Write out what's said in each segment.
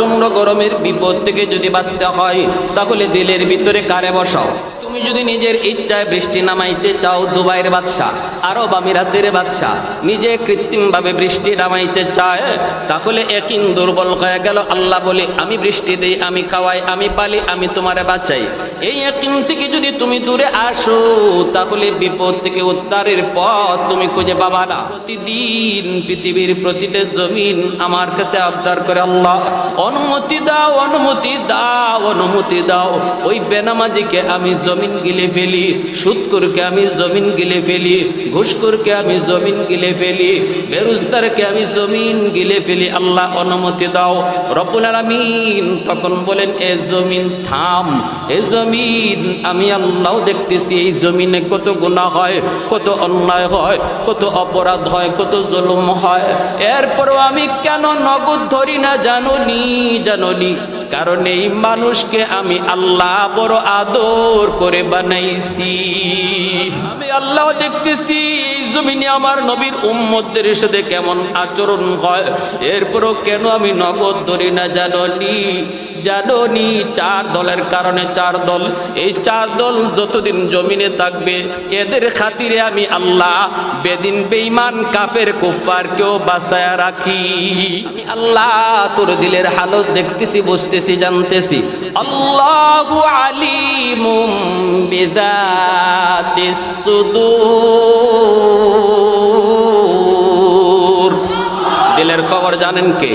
প্রচণ্ড গরমের বিপদ থেকে যদি বাঁচতে হয় তাহলে দিলের ভিতরে কারে বসাও। তুমি যদি নিজের ইচ্ছায় বৃষ্টি নামাইতে চাও, দুবাইয়ের বাদশাহ, আরব আমিরাতের বাদশাহ নিজে কৃত্রিমভাবে বৃষ্টি নামাইতে চায়, তাহলে একিন দুর্বল হয়ে গেল। আল্লাহ বলে আমি বৃষ্টি দেই, আমি খাওয়াই, আমি পালি, আমি তোমারে বাঁচাই। এই একিন থেকে যদি তুমি দূরে আসো তাহলে বিপদ থেকে উদ্ধারের পথ তুমি খুঁজে পাবা না। প্রতিদিন পৃথিবীর প্রতিটা জমিন আমার কাছে আবদার করে, আল্লাহ অনুমতি দাও, অনুমতি দাও, অনুমতি দাও। ওই বেনামাজিকে আমি জমিন গিলে ফেলি, সুদখোরকে আমি জমিন গিলে ফেলি, ঘুষখোরকে আমি জমিন গিলে ফেলি, বেরোজগারকে আমি জমিন গিলে ফেলি। আল্লাহ অনুমতি দাও। রব্বুল আলামিন তখন বলেন, এ জমিন থাম, এ জমিন আমি আল্লাহ দেখতেছি এই জমিনে কত গুনাহ হয়, কত অন্যায় হয়, কত অপরাধ হয়, কত জুলুম হয়। এরপরও আমি কেন নগদ ধরি না জানোনি? জানোনি কারণ এই মানুষকে আমি আল্লাহ বড় আদর করে বানাইছি। আমি আল্লাহ দেখতেছি এই জমিনে আমার নবীর উম্মতদের সাথে কেমন আচরণ হয়, এরপরও কেন আমি নগদ ধরি না জানোনি? জানোনি চার দলের কারণে, চার দল, এই চার দল যতদিন জমিনে থাকবে এদের খাতিরে আমি আল্লাহ বেদিন বেঈমান কাফের কুফফারকেও বাঁচায়া রাখি। আমি আল্লাহ তোর দিলের হালত দেখতেছি, বুঝতেছি, জানতেছি। আল্লাহু আলিমুম বিযাতিস সুদূর। দিলের খবর জানেন কে?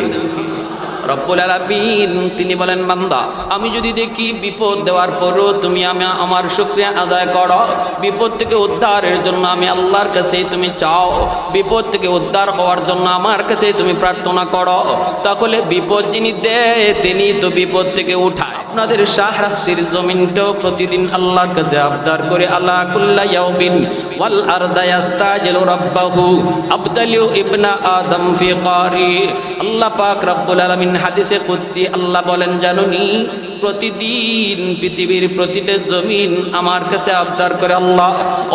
রব্বুল আলামিন। তিনি বলেন, বান্দা আমি যদি দেখি বিপদ দেওয়ার পরও তুমি আমার শুকরিয়া আদায় করো, বিপদ থেকে উদ্ধারের জন্য আমি আল্লাহর কাছে তুমি চাও, বিপদ থেকে উদ্ধার হওয়ার জন্য আমার কাছে তুমি প্রার্থনা করো, তাহলে বিপদ যিনি দেয় তিনি তো বিপদ থেকে উঠায়। আপনাদের শাহরাস্তির জমিনটাও প্রতিদিন আল্লাহর কাছে আবদার করে, আল্লাহ কুল্লা ইয়াউমিন ওয়াল আরদা ইস্তাজিলু রাব্বাহু আবদালু ইবনা আদম ফি কারি। আল্লাহ পাক রব্বুল আলামিন হাদিসে কুদসি আল্লাহ বলেন, জানোনি প্রতিদিন পৃথিবীর প্রতিটা জমিন আমার কাছে আবদার করে, আল্লাহ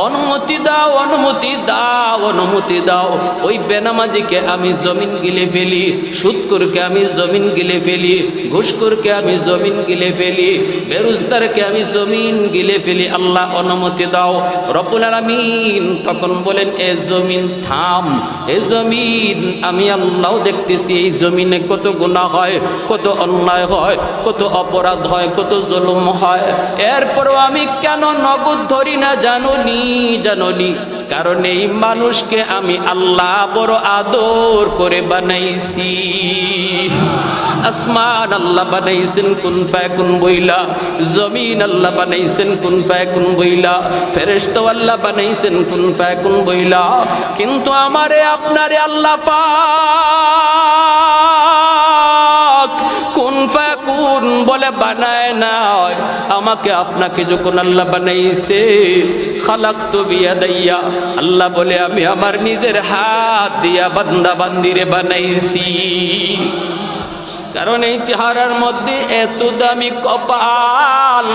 অনুমতি দাও, অনুমতি দাও, অনুমতি দাও। ওই বেনামাজিকে আমি জমিন গিলে ফেলি, সুদখোরকে আমি জমিন গিলে ফেলি, ঘুষখোরকে আমি জমিন গিলে ফেলি, বেরোজগারকে আমি জমিন গিলে ফেলি। আল্লাহ অনুমতি দাও। রব্বুল আলামিন তখন বলেন, এ জমিন থাম, এ জমিন আমি আল্লাহ দেখতেছি এই জমিনে কত গুনাহ হয়, কত অন্যায় হয়, কত অপরাধ হয়, কত জুলুম হয়। এরপরও আমি কেন নগদ ধরি না জানোনি? জানোনি কারণ এই মানুষকে আমি আল্লাহ বড় আদর করে বানাইছি। আসমান আল্লাহ বানাইছেন কুন ফায়াকুন বইলা, জমিন আল্লাহ বানাইছেন কুন ফায়াকুন বইলা, ফেরেশতা আল্লাহ বানাইছেন কুন ফায়াকুন বইলা, কিন্তু আমারে আপনারে আল্লাহ পাক কুন ফায়াকুন বলে বানায় নাই। আমাকে আপনাকে যখন আল্লাহ বানাইছে, খালাকতু বিয়াদাইয়া, আল্লাহ বলে আমি আমার নিজের হাত দিয়া বান্দা বান্দিরে বানাইছি। কারণ এই চেহারার মধ্যে এত দামি কপাল,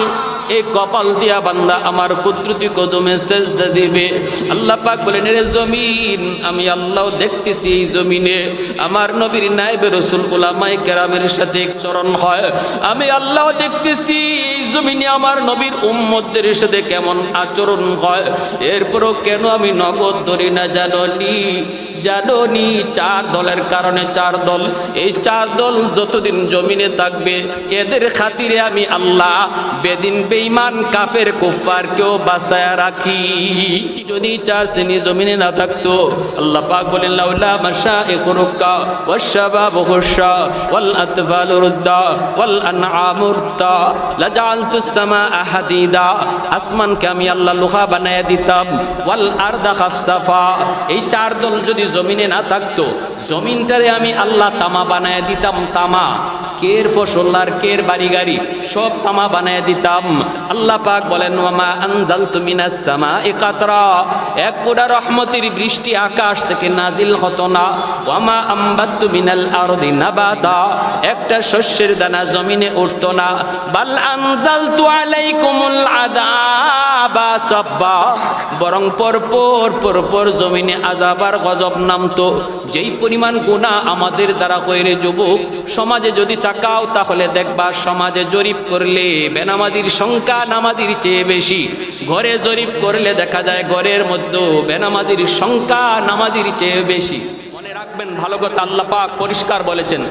এই কপাল দিয়া বান্দা আমার কুদরতি কদমে সেজদা দিবে। আল্লাহ পাক বলেন, রে জমিন আমি আল্লাহ দেখতেছি এই জমিনে আমার নবীর নায়েবে রাসূল উলামায়ে কেরামের সাথে চরণ হয়। আমি আল্লাহ দেখতেছি এই জমিনে আমার নবীর উম্মতদের সাথে কেমন আচরণ হয়, এরপরও কেন আমি নগদ ধরি না জানোনি? জানোনি চার দলের কারণে, চার দল, এই চার দল যতদিন জমিনে থাকবে এদের খাতিরে আমি আল্লাহ বেদিন বেঈমান কাফের কুফফারকেও বাঁচায়া রাখি। যদি চার শ্রেণী জমিনে না থাকতো, আল্লাহ পাক বলেন, লাউলা মাশাইখু রুক্কা ওয়াশ-শাবাবু খুশা ওয়াল আতফালু রুদ্দা ওয়াল আনআমু রুদ্দা লাজাআলতুস সামাআ হাদিদা। আসমানকে আমি আল্লাহ লোহা বানায়া দিতাম, ওয়াল আরদা খাফসাফা। এই চার দল যদি জমিনে না থাকতো, জমিনটারে আমি আল্লাহ তামা বানায় দিতাম। তামা, কের ফসল আর কের বাড়ি গাড়ি সব তামা বানায় দিতাম। আল্লাহ পাক বলেন, ওয়ামা আনজালতু মিনাস সামাই কাতরা, এক ফোঁটা রহমতের বৃষ্টি আকাশ থেকে নাজিল হতো না। ওয়ামা আম্বাতু মিনাল আরদি নাবাতা, একটা শস্যের দানা জমিনে উঠতো না। বাল আনজালতু আলাইকুমুল আযাবা সাব্বা, বরং পরপর জমিনে আযাব আর গজব নামতো, যেই পরিমাণ গুনাহ আমাদের দ্বারা হয় রে যুবক। সমাজে যদি তাকাও তাহলে দেখবা সমাজে জরিপ করলে বেনামাজির সংখ্যা নামাজির চেয়ে বেশি। ঘরে জরিপ করলে দেখা যায় ঘরের মধ্যে বেনামাজির সংখ্যা নামাজির চেয়ে বেশি। মনে রাখবেন ভালো কথা, আল্লাহ পাক পরিষ্কার বলেছেন,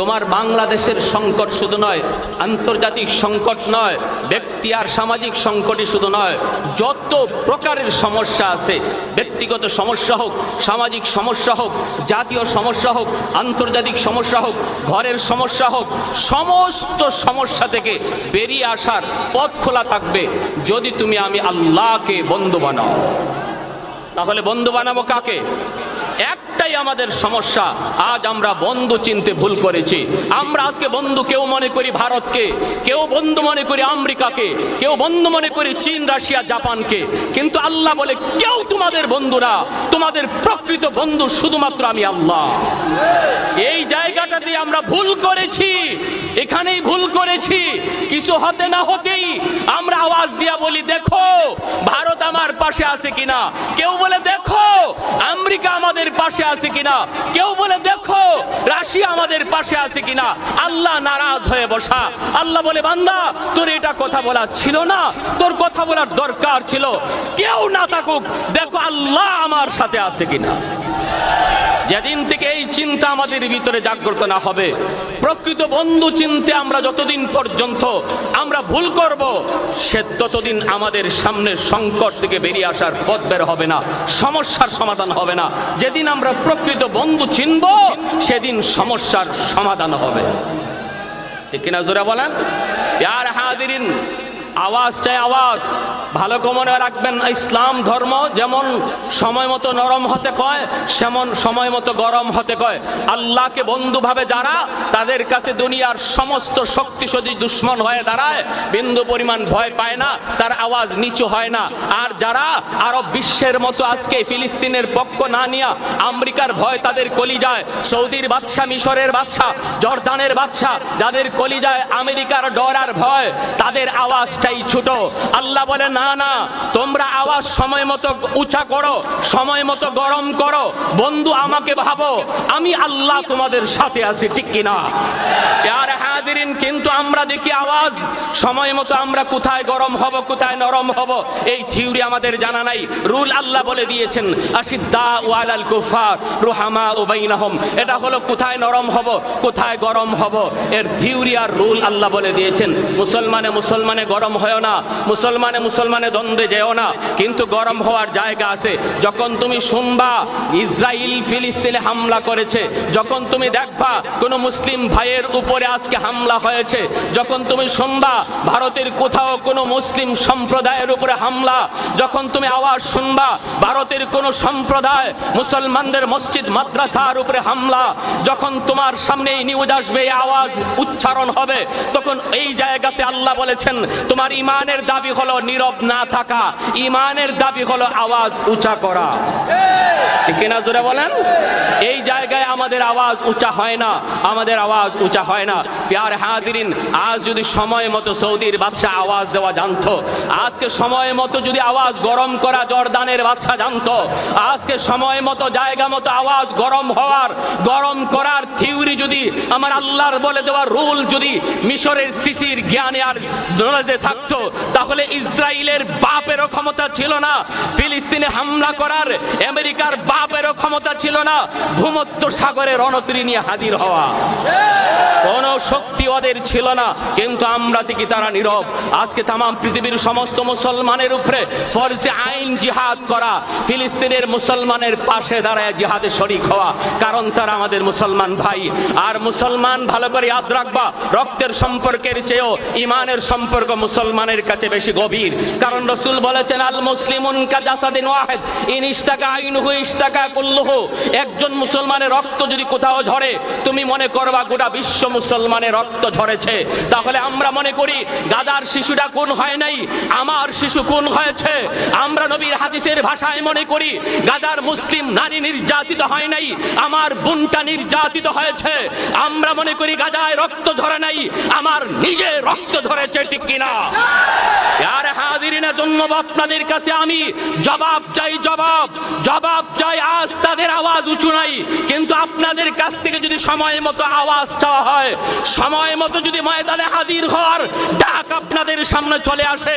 তোমার বাংলাদেশের সংকট শুধু নয়, আন্তর্জাতিক সংকট নয়, ব্যক্তি আর সামাজিক সংকটই শুধু নয়, যত প্রকারের সমস্যা আছে, ব্যক্তিগত সমস্যা হোক, সামাজিক সমস্যা হোক, জাতীয় সমস্যা হোক, আন্তর্জাতিক সমস্যা হোক, ঘরের সমস্যা হোক, সমস্ত সমস্যা থেকে বেরিয়ে আসার পথ খোলা থাকবে যদি তুমি আমি আল্লাহকে বন্ধু বানাও। তাহলে বন্ধু বানাবো কাকে? একটাই আমাদের সমস্যা, আজ আমরা বন্ধু চিনতে ভুল করেছি। আমরা আজকে বন্ধু কেউ মনে করি ভারতকে, কেউ বন্ধু মনে করি আমেরিকাকে, কেউ বন্ধু মনে করি চীন, রাশিয়া, জাপানকে। কিন্তু আল্লাহ বলে কেউ তোমাদের বন্ধু না, তোমাদের প্রকৃত বন্ধু শুধুমাত্র আমি আল্লাহ। এই জায়গাটাতে আমরা ভুল করেছি, এখানেই ভুল করেছি। কিছু হতে না হতেই আমরা আওয়াজ দিয়া বলি দেখো ভারত আমার পাশে আছে কিনা, কেউ বলে দেখো আমেরিকা আমাদের পাশে আছে কিনা, কেউ বলে দেখো রাশিয়া আমাদের পাশে আছে কিনা। আল্লাহ নারাজ হয়ে বসা। আল্লাহ বলে বান্দা তোর এটা কথা বলা ছিল না, তোর কথা বলার দরকার ছিল। কেউ না থাকুক, দেখো আল্লাহ আমার সাথে আছে কিনা। যেদিন থেকে এই চিন্তা আমাদের ভিতরে জাগ্রত না হবে, প্রকৃত বন্ধু চিনতে আমরা যতদিন পর্যন্ত আমরা ভুল করব, সে ততদিন আমাদের সামনে সংকট থেকে বেরিয়ে আসার পথ বের হবে না, সমস্যার সমাধান হবে না। যেদিন আমরা প্রকৃত বন্ধু চিনব সেদিন সমস্যার সমাধান হবে। ঠিক কিনা জোরে বলেন? ইয়ার হাজিরিন, আওয়াজ চাই আওয়াজ। ভালো মনে রাখবেন, ইসলাম ধর্ম যেমন সময় মতো নরম হতে কয়, সেমন সময় মতো গরম হতে কয়। আল্লাহকে বন্ধু ভাবে যারা, তাদের কাছে দুনিয়ার সমস্ত শক্তিশালী দুশ্মন হয়ে দাঁড়ায়, বিন্দু পরিমাণ ভয় পায় না, তার আওয়াজ নিচু হয় না। আর যারা আরব বিশ্বের মতো আজকে ফিলিস্তিনের পক্ষ না নিয়া আমেরিকার ভয় তাদের কলিজায়, সৌদির বাদশা, মিশরের বাদশা, জর্দানের বাদশা, যাদের কলিজায় আমেরিকার ডর আর ভয়, তাদের আওয়াজটাই ছোট। আল্লাহ বলে না না, তোমরা আওয়াজ সময় মতো উঁচা করো, সময় মতো গরম করো, বন্ধু আমাকে ভাবো, আমি আল্লাহ তোমাদের সাথে আছি। ঠিক কিনা? ইয়ার হাজিরিন, কিন্তু আমরা দেখি আওয়াজ সময় মতো আমরা কোথায় গরম হব, কোথায় নরম হব, এই থিওরি আমাদের জানা নাই। রুল আল্লাহ বলে দিয়েছেন, আশিদ্দা ওয়ালাল কুফার রুহামা বাইনাহুম। এটা হলো কোথায় নরম হব, কোথায় গরম হব, এর থিওরি আর রুল আল্লাহ বলে দিয়েছেন। মুসলমানে গরম হয় না, মুসলমানে দ্বন্দ্বে যেও না, কিন্তু গরম হওয়ার জায়গা আছে। যখন তুমি শুনবা ইসরায়েল ফিলিস্তিনে হামলা করেছে, যখন তুমি দেখবা কোন মুসলিম ভাইয়ের উপরে আজকে হামলা হয়েছে, যখন তুমি শুনবা ভারতের কোথাও কোনো মুসলিম সম্প্রদায়ের উপরে হামলা, যখন তুমি আওয়াজ শুনবা ভারতের কোন সম্প্রদায় মুসলমানদের মসজিদ মাদ্রাসার উপরে হামলা, যখন তোমার সামনে এই নিউজ আসবে, এই আওয়াজ উচ্চারণ হবে, তখন এই জায়গাতে আল্লাহ বলেছেন তোমার ইমানের দাবি হলো নীরব না থাকা, ইমানের দাবি হলো আওয়াজ উঁচা করা। ঠিক কিনা জোরে বলেন? এই জায়গায় আমাদের আওয়াজ উঁচা হয় না, আমাদের আওয়াজ উঁচা হয় না। প্যার হাজিরিন, আজ যদি সময় মতো সৌদির বাদশাহ আওয়াজ দেওয়া জানতো, আজকে সময় মতো যদি আওয়াজ গরম করা জর্দানের বাদশাহ জানতো, আজকে সময় মতো জায়গা মতো আওয়াজ গরম করার থিওরি যদি আমার আল্লাহর বলে দেওয়া রুল যদি মিশরের সিসির জ্ঞানে আর নলেজে থাকতো, তাহলে ইসরায়েলের বাপেরও ক্ষমতা ছিল না ফিলিস্তিনে হামলা করার, আমেরিকার বাপেরও ক্ষমতা ছিল না ভূমধ্য সাগরে রণতরী নিয়ে হাজির হওয়া। কোন শক্তি ওদের ছিল না, কিন্তু আমরা থেকে তারা নীরব। আজকে তাম পৃথিবীর সমস্ত মুসলমানের উপরে ফরজে আইন জিহাদ করা, ফিলিস্তিনের মুসলমানের পাশে দাঁড়ায় জিহাদে শরীক হওয়া, কারণ তারা আমাদের মুসলমান ভাই। আর মুসলমান ভালো করে ইয়াদ রাখবা, রক্তের সম্পর্কের চেয়েও ইমানের সম্পর্ক মুসলমানের কাছে বেশি গভীর। কারণ রাসূল বলেছেন আল মুসলিমুন কা জাসাদিন ওয়াহিদ ইন ইশতাকা আইনুহু ইশতাকা কুল্লুহু। একজন মুসলমানের রক্ত যদি কোথাও ঝরে, তুমি মনে করবা গোটা বিশ্ব মুসলমানের রক্ত ঝরেছে। তাহলে আমরা মনে করি গাজার শিশুটা খুন হয় নাই, আমার শিশু খুন হয়েছে। আমরা নবীর হাদিসের ভাষায় মনে করি গাজার মুসলিম নারী নির্যাতিত হয় নাই, আমার বোনটা নির্যাতিত হয়েছে। আমরা মনে করি গাজায় রক্ত ঝরে নাই, আমার নিজের রক্ত ঝরেছে। ঠিক কিনা? হাজিরিনা জন্য আপনাদের কাছে আমি জবাব চাই। আজ তাদের আওয়াজ উঁচু নাই, কিন্তু আপনাদের কাছ থেকে যদি সময় মতো আওয়াজ চাওয়া হয়, সময় মতো যদি ময়দানে হাজির হওয়ার ডাক আপনাদের সামনে চলে আসে,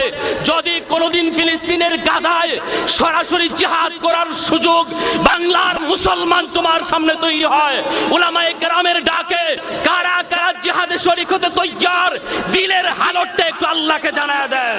যদি কোনোদিন ফিলিস্তিনের গাজায় সরাসরি জিহাদ করার সুযোগ বাংলার মুসলমান তোমার সামনে তৈরি হয়, উলামায়ে কেরামের ডাকে কারা কারা জিহাদে শরীক হতে তৈয়ার, দিলের হালতটা একটু আল্লাহকে জানায় দেন।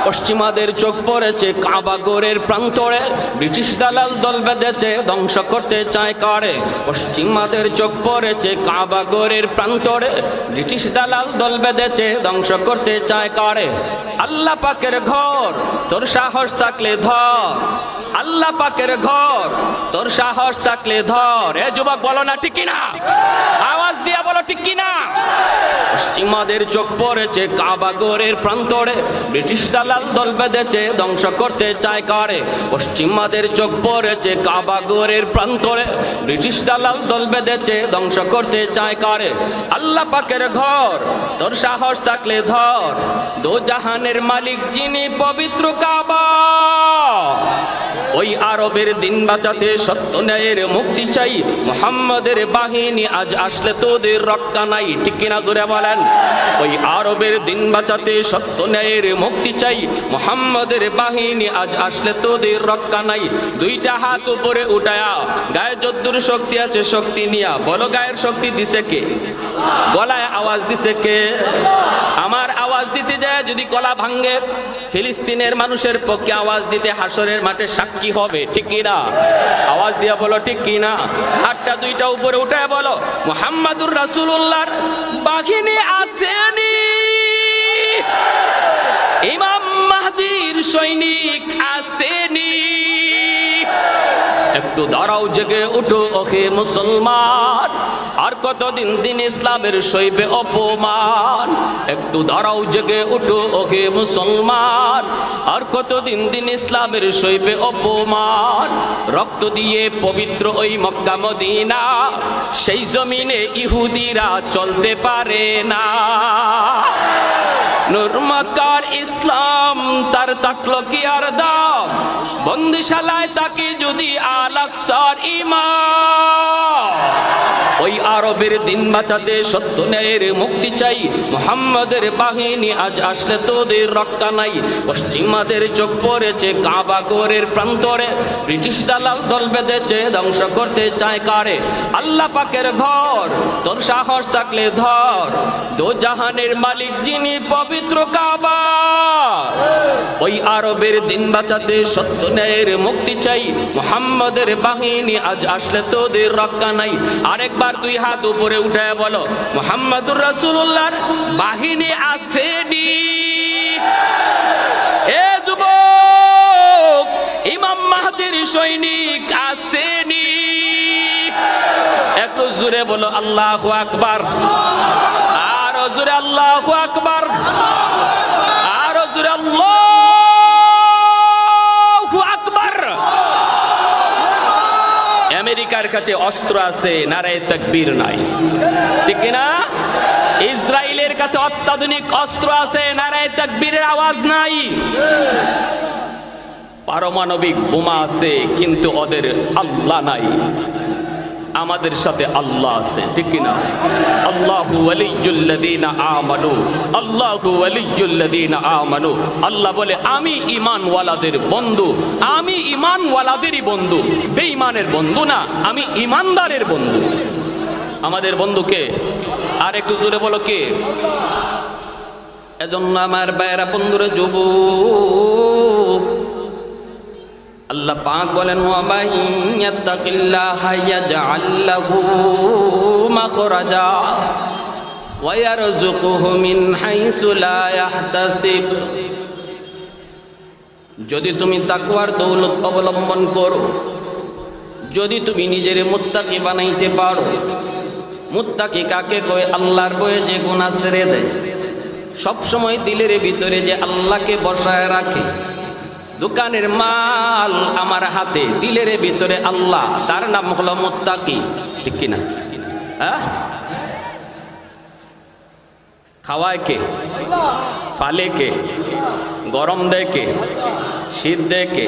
পশ্চিমাদের চোখ পড়েছে কাবাগরের প্রান্তরে, ব্রিটিশ দালাল দল বেঁধেছে ধ্বংস করতে চায় কারে। পশ্চিমাদের চোখ পড়েছে কাবাগরের প্রান্তরে, ব্রিটিশ দালাল দল বেঁধেছে ধ্বংস করতে চায় কারে। আল্লাহ পাকের ঘর তোর সাহস থাকলে ধর, আল্লাহ পাকের ঘর তোর সাহস থাকলে ধর। এ যুবক বলো না ঠিক কিনা, আওয়াজ দিয়ে বলো ঠিক কিনা। পশ্চিমাদের চোখ পড়েছে কাবাগরের প্রান্তরে, ব্রিটিশ দালাল দল বেঁধেছে ধ্বংস করতে চায় কারে। পশ্চিমাদের চোখ পড়েছে কাবাগরের প্রান্তরে, ব্রিটিশ দালাল দল বেঁধেছে ধ্বংস করতে চায় কারে। আল্লাহ পাকের ঘর তোর সাহস থাকলে ধর, দো জাহানের মালিক যিনি পবিত্র কাবা। ওই আরবের দিন বাঁচাতে সত্য ন্যায়ের মুক্তি চাই, মুহাম্মাদের বাহিনী আজ আসলে তোদের রক্ষা নাই, ঠিক কিনা জোরে বলেন। ওই আরবের দিন বাঁচাতে সত্য ন্যায়ের মুক্তি চাই, মুহাম্মাদের বাহিনী আজ আসলে তোদের রক্ষা নাই। দুইটা হাত উপরে উঠায়া গায়ে যদ্দুর শক্তি আছে শক্তি নিয়া বলো, গায়ের শক্তি দিছে কে? গলায় আওয়াজ দিছে কে? আমার আওয়াজ দিতে যায় যদি গলা ভাঙ্গে, ফিলিস্তিনের মানুষের পক্ষে আওয়াজ দিতে হাসরের মাঠে সাক্ষী হবে, ঠিক কিনা? আওয়াজ দিয়া বলো ঠিক কিনা। হাতটা দুইটা উপরে উঠায় বলো, মুহাম্মাদুর রাসূলুল্লাহর বাহিনী আসেনি, ইমাম মাহদির সৈনিক আসেনি। একটু দাঁড়াও, জেগে উঠো ওহে মুসলমান, আর কতদিন দিন ইসলামের সইবে অপমান। একটু দাঁড়াও, জেগে উঠো ওহে মুসলমান, আর কতদিন দিন ইসলামের সইবে অপমান। রক্ত দিয়ে পবিত্র ওই মক্কা মদিনা, সেই জমিনে ইহুদিরা চলতে পারে না। নূর মক্কার ইসলাম তার তাকলো কি আর দাম, বন্দিশালায় তাকে যদি আল আকসার ইমাম। ওই আরবের দিন বাঁচাতে সত্য ন্যায়ের মুক্তি চাই, মুহাম্মাদের বাহিনী আজ আসলে তোদের রক্ষা নাই। পশ্চিমাদের চোখ পড়েছে কাবাগরের প্রান্তরে, ব্রিটিশ দালাল দল বেঁধেছে ধ্বংস করতে চায় কারে। আল্লাহ পাকের ঘর তোর সাহস থাকলে ধর, দো জাহানের মালিক যিনি পবিত্র কাবা। ওই আরবের দিন বাঁচাতে সত্য ন্যায়ের মুক্তি চাই, মুহাম্মাদের বাহিনী আজ আসলে তোদের রক্ষা নাই। আরেকবার দুই হাত উপরে উঠায় বলো, মুহাম্মাদুর রাসূলুল্লাহর বাহিনী আসেনি। এ যুবক, ইমাম মাহদির সৈনিক আসেনি। একটু জোরে বলো আল্লাহু আকবার, আরো জোরে আল্লাহু আকবার, আরো জোরে আল্লাহু আকবার। আমেরিকার কাছে অস্ত্র আছে, নারায়ে তাকবীর নাই, ঠিক না? ইসরায়েলের কাছে অত্যাধুনিক অস্ত্র আছে, নারায়ে তাকবীরের আওয়াজ নাই। পারমাণবিক বোমা আছে, কিন্তু ওদের আল্লাহ নাই। আমাদের সাথে আল্লাহ আছে, ঠিক কিনা? আল্লাহু ওয়ালিয়্যুল্লাযীনা আমানু, আল্লাহু ওয়ালিয়্যুল্লাযীনা আমানু। আল্লাহ বলে আমি ঈমানওয়ালাদের বন্ধু, আমি ঈমানওয়ালাদেরই বন্ধু, বেঈমানের বন্ধু না, আমি ঈমানদারের বন্ধু। আমাদের বন্ধুকে আর একটু জোরে বলো কে? এজন্য আমার ভাইয়েরা, বন্ধুরা, যুবক, আল্লাহ পাক বলেন, ওয়া মাইয়াত্তাকিল্লাহা ইয়াজআল লাহু মাখরাজা ওয়া ইয়ারযুকুহু মিন হাইসু লা ইয়াহতাসিব। যদি তুমি তাকওয়ার দৌলত অবলম্বন করো, যদি তুমি নিজের মুত্তাকি বানাইতে পারো। মুত্তাকি কাকে কয়? আল্লাহর ভয়ে যে গুনাহ ছেড়ে দেয়, সব সময় দিলের ভিতরে যে আল্লাহকে বসায় রাখে। দোকানের মাল আমার হাতে, দিলের ভিতরে আল্লাহ, তার নাম হলো মুত্তাকি। ঠিক কিনা? হ্যাঁ, খাওয়ায় কে? ফালে কে? গরম দেয় কে? শীত দেয় কে?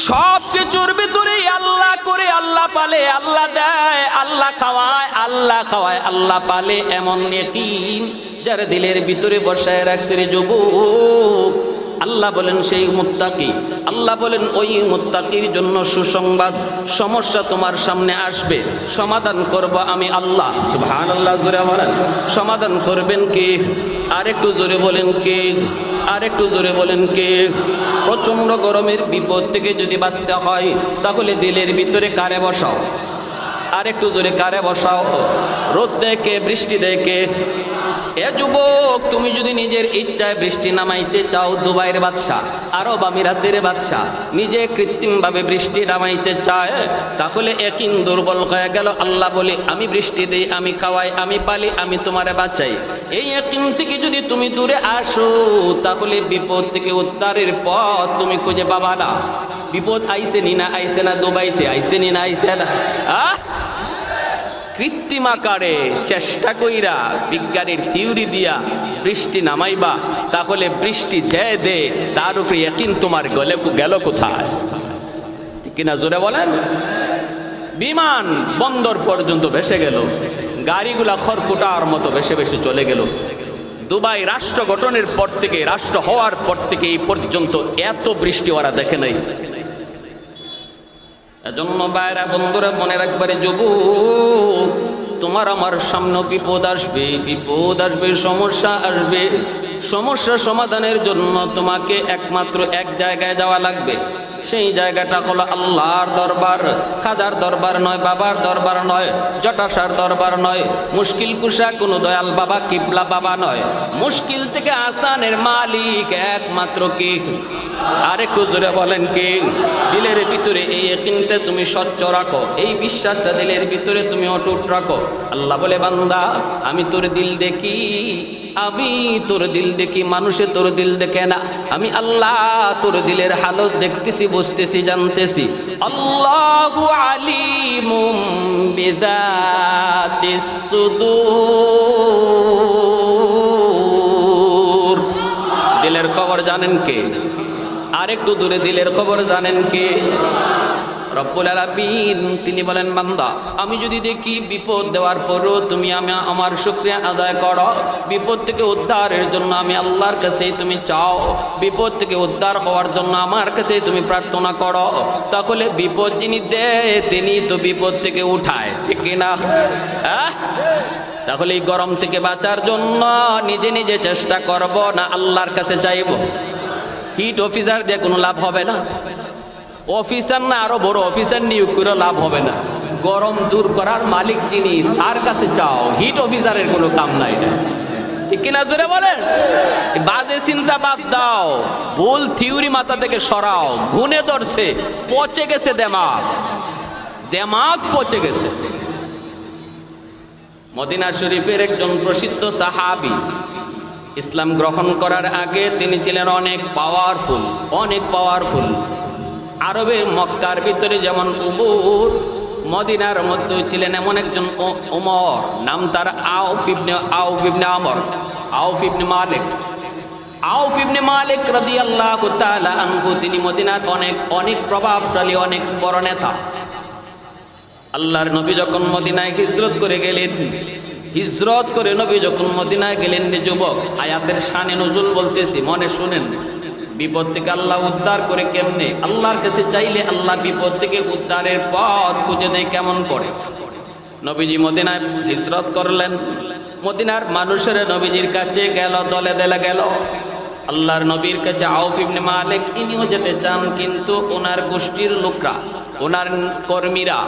সব কিছুর ভিতরেই আল্লাহ করে, আল্লাহ পালে, আল্লাহ দেয়, আল্লাহ খাওয়ায়, আল্লাহ খাওয়ায়, আল্লাহ পালে। এমন ইয়াকিন যার দিলের ভিতরে বসায় রাখছে রে যুবক, আল্লাহ বলেন সেই মুত্তাকি। আল্লাহ বলেন ওই মুত্তাকির জন্য সুসংবাদ, সমস্যা তোমার সামনে আসবে, সমাধান করব আমি আল্লাহ। সুবহানাল্লাহ জোরে বলেন। সমাধান করবেন কে? আরেকটু জোরে বলেন কে? আরেকটু জোরে বলেন কে? প্রচন্ড গরমের বিপদ থেকে যদি বাঁচতে হয় তাহলে দিলের ভিতরে কারে বসাও? আরেকটু জোরে কারে বসাও? রোদ দেখে, বৃষ্টি দেখে। এ যুবক, তুমি যদি নিজের ইচ্ছায় বৃষ্টি নামাইতে চাও, দুবাইয়ের বাদশাহ, আরব আমিরাতের বাদশাহ নিজে কৃত্রিমভাবে বৃষ্টি নামাইতে চায়, তাহলে একিন দুর্বল হয়ে গেল। আল্লাহ বলে আমি বৃষ্টি দেই, আমি খাওয়াই, আমি পালি, আমি তোমারে বাঁচাই। এই একিন থেকে যদি তুমি দূরে আসো তাহলে বিপদ থেকে উদ্ধারের পথ তুমি খুঁজে পাবা না। বিপদ আইসে নি না আইসে না? দুবাইতে আইসে নি না আইসে না? কৃত্রিম আকারে চেষ্টা কইরা বিজ্ঞানের থিওরি দিয়া বৃষ্টি নামাইবা, তাহলে বৃষ্টি যে দে তার উপরে ইয়াকিন তোমার গেল কোথায়? ঠিক কিনা? জোরে বলেন। বিমান বন্দর পর্যন্ত ভেসে গেল, গাড়িগুলা খড়কুটার মতো ভেসে ভেসে চলে গেল। দুবাই রাষ্ট্র গঠনের পর থেকে, রাষ্ট্র হওয়ার পর থেকে এই পর্যন্ত এত বৃষ্টি ওরা দেখে নাই। এজন্য বাইরা বন্ধুরা মনে রাখবারে যুবক, তোমার আমার সামনে বিপদ আসবে, বিপদ আসবে, সমস্যা আসবে। সমস্যা সমাধানের জন্য তোমাকে একমাত্র এক জায়গায় যাওয়া লাগবে। সেই জায়গাটা হলো আল্লাহর দরবার। খাজার দরবার নয়, বাবার দরবার নয়, জটাশার দরবার নয়, মুশকিল কুশা কোনো দয়াল বাবা, কিবলা বাবা নয়। মুশকিল থেকে আসানের মালিক একমাত্র কে? আরেকটু জোরে বলেন কে? দিলের ভিতরে এই ইয়াকিনটা তুমি স্বচ্ছ রাখো, এই বিশ্বাসটা দিলের ভিতরে তুমি অটুট রাখো। আল্লাহ বলে বান্দা আমি তোর দিল দেখি, আমি তোর দিল দেখি, মানুষে তোর দিল দেখে না। আমি আল্লাহ তোর দিলের হালত দেখতেছি, বুঝতেছি, জানতেছি। আল্লাহু আলিমুম বিযাতিস সুদূর। দিলের খবর জানেন কে? আরেকটু দূরে দিলের খবর জানেন কে? রব্বুল আলামিন। তিনি বলেন বান্দা আমি যদি দেখি বিপদ দেওয়ার পরও তুমি আমার শুকরিয়া আদায় করো, বিপদ থেকে উদ্ধারের জন্য আমি আল্লাহর কাছেই তুমি চাও, বিপদ থেকে উদ্ধার হওয়ার জন্য আমার কাছেই তুমি প্রার্থনা করো, তাহলে বিপদ যিনি দেয় তিনি তো বিপদ থেকে উঠায়। ঠিক কিনা? তাহলে এই গরম থেকে বাঁচার জন্য নিজে নিজে চেষ্টা করব না আল্লাহর কাছে চাইব? হিট অফিসার দিয়ে কোনো লাভ হবে না। অফিসার না আরো বড় অফিসার নিয়োগ করে লাভ হবে না। গরম দূর করার মালিক যিনি তার কাছে চাও, হিট অফিসারের কোনো কাম নাই। ঠিক কিনা জোরে বলেন? বাজে চিন্তা বাদ দাও, ভুল থিওরি মাথা থেকে সরাও। ঘুনে ধরছে, পচে গেছে দেমাগ, দেমাগ পচে গেছে। মদিনা শরীফের একজন প্রসিদ্ধ সাহাবী ইসলাম গ্রহণ করার আগে তিনি ছিলেন অনেক পাওয়ারফুল, অনেক পাওয়ারফুল। আরবের মক্কার ভিতরে যেমন উমর, মদিনার মধ্যে ছিলেন এমন একজন উমর, নাম তার আউফ ইবনে আমর, আউফ ইবনে মালিক। আউফ ইবনে মালিক রাদিয়াল্লাহু তাআলা আনহু, তিনি মদিনার অনেক অনেক প্রভাবশালী, অনেক বড় নেতা। আল্লাহর নবী যখন মদিনায় হিজরত করে গেলেন, হিজরত করে নবী যখন মদিনায় গেলেন, যুবক আয়াতের শানে নুজুল বলতেছি, মনে শুনেন। বিপদ থেকে আল্লাহ উদ্ধার করে কেমনে? আল্লাহর কাছে চাইলে আল্লাহ বিপদ থেকে উদ্ধারের পথ খুঁজে দেয় কেমন করে। নবীজি মদিনায় হিজরত করলেন, মদিনার মানুষের নবীজির কাছে গেল, দলে দলে গেল। আল্লাহর নবীর কাছে আউফ ইবনে মালিক ইনিও যেতে চান, কিন্তু ওনার গোষ্ঠীর লোকরা, ওনার কর্মীরা,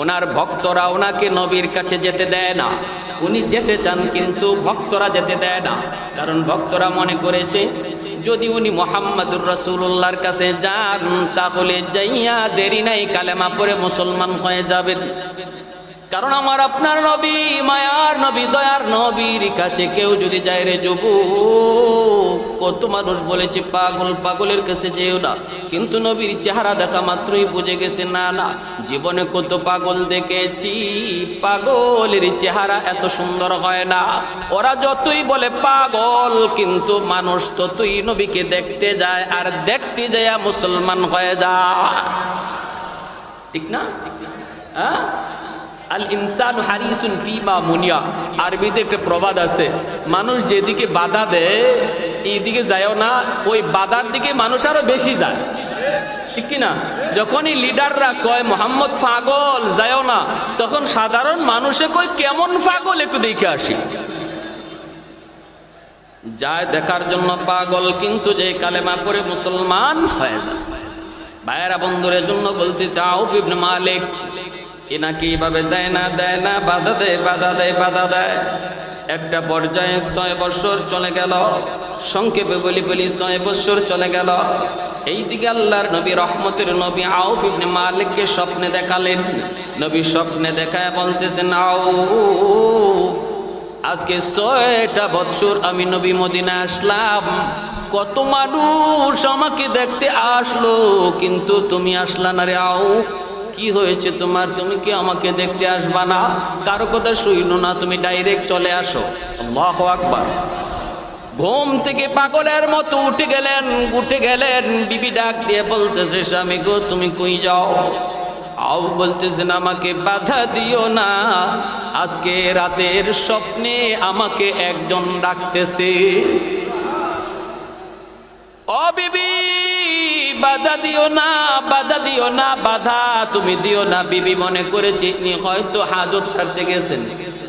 ওনার ভক্তরা ওনাকে নবীর কাছে যেতে দেয় না। উনি যেতে চান কিন্তু ভক্তরা যেতে দেয় না, কারণ ভক্তরা মনে করেছে যদি উনি মুহাম্মাদুর রাসূলুল্লাহর কাছে যান তাহলে যাইয়া দেরি নাই কালেমা পড়ে মুসলমান হয়ে যাবেন। কারণ আমার আপনার নবী, মায়ার নবী, দয়ার নবীর কাছে কেউ যদি যায় রে যুবক, কত মানুষ বলেছে পাগল, পাগলের কাছে যেও না, কিন্তু নবীর চেহারা দেখা মাত্রই বুঝে গেছে না না, জীবনে কত পাগল দেখেছি, পাগলের চেহারা এত সুন্দর হয় না। ওরা যতই বলে পাগল, কিন্তু মানুষ ততই নবীকে দেখতে যায়, আর দেখতে যায় মুসলমান হয়ে যায়। ঠিক না? হ্যাঁ, আল ইনসানু হারিসুন ফিমা মুনিয়া। আরবিতে একটা প্রবাদ আছে, মানুষ যেদিকে বাধা দেয় এইদিকে যায়ও না, ওই বাধার দিকে মানুষ আরো বেশি যায়। ঠিক কিনা? যখনই লিডাররা কয় মোহাম্মদ পাগল যায়ও না, তখন সাধারণ মানুষে কয় কেমন পাগল, একটু দেখে আসি। যায় দেখার জন্য পাগল, কিন্তু যে কালেমা পড়ে মুসলমান হয়ে যায়। ভাইয়েরা বন্ধুরের জন্য বলতেছে, আউফ ইবনে মালিক এনাকে এইভাবে দেয় না, বাধা দেয়, বাধা দেয়, বাধা দেয়। একটা পর্যায়ে 6 বছর চলে গেল, সংক্ষেপে বলি 6 বছর চলে গেল। এইদিকে আল্লাহর নবী, রহমতের নবী আউফ ইবনে মালিককে স্বপ্নে দেখালেন। নবী স্বপ্নে দেখায় বলতেছেন, আউফ আজকে 6টা বছর আমি নবী মদিনা আসলাম, কত মানুষ আমাকে দেখতে আসলো, কিন্তু তুমি আসলা না রে আউফ, কি হয়েছে তোমার? তুমি কি আমাকে দেখতে আসবা না? কারো কথা শুইনো না, তুমি ডাইরেক্ট চলে আসো। আল্লাহু আকবার। ঘুম থেকে পাগলের মতো উঠে গেলেন। বিবি ডাক দিয়ে বলতেছে, স্বামী গো তুমি কই যাও? আউফ বলতেছেন, আমাকে বাধা দিও না, আজকে রাতের স্বপ্নে আমাকে একজন ডাকতেছে। ও বিবি বাধা দিও না, বাধা দিও না, বাধা তুমি দিও না। বিবি মনে করেছে হয়তো হাজত সারতে গেছেন,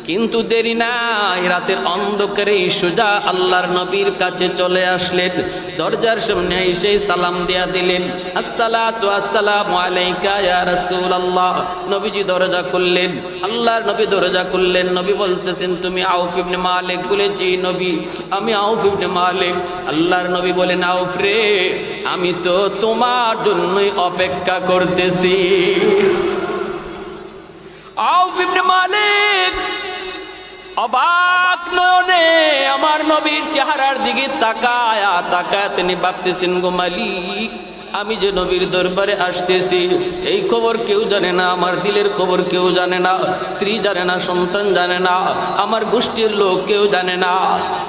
কিন্তু দেরি নাই, রাতের অন্ধকারে সোজা আল্লাহর নবীর কাছে চলে আসলেন। দরজার সামনে এসে সালাম দিয়া দিলেন, আসসালাতু আসসালামু আলাইকা ইয়া রাসূলুল্লাহ। নবীজি দরজা খুললেন, আল্লাহর নবী দরজা খুললেন। নবী বলতেছেন, তুমি আউফ ইবনে মালিক? বলে জি নবী, আমি আউফ ইবনে মালিক। আল্লাহর নবী বলেন, আউফ রে, আমি তো তোমার জন্যই অপেক্ষা করতেছি। আউফ ইবনে মালিক অবাক নয়নে আমার নবীর চেহারার দিকে তাকায়া তিনি ভাবতেছেন, গো মালিক, আমি যে নবীর দরবারে আসতেছি এই খবর কেউ জানে না, আমার দিলের খবর কেউ জানে না, স্ত্রী জানে না, সন্তান জানে না, আমার গোষ্ঠীর লোক কেউ জানে না।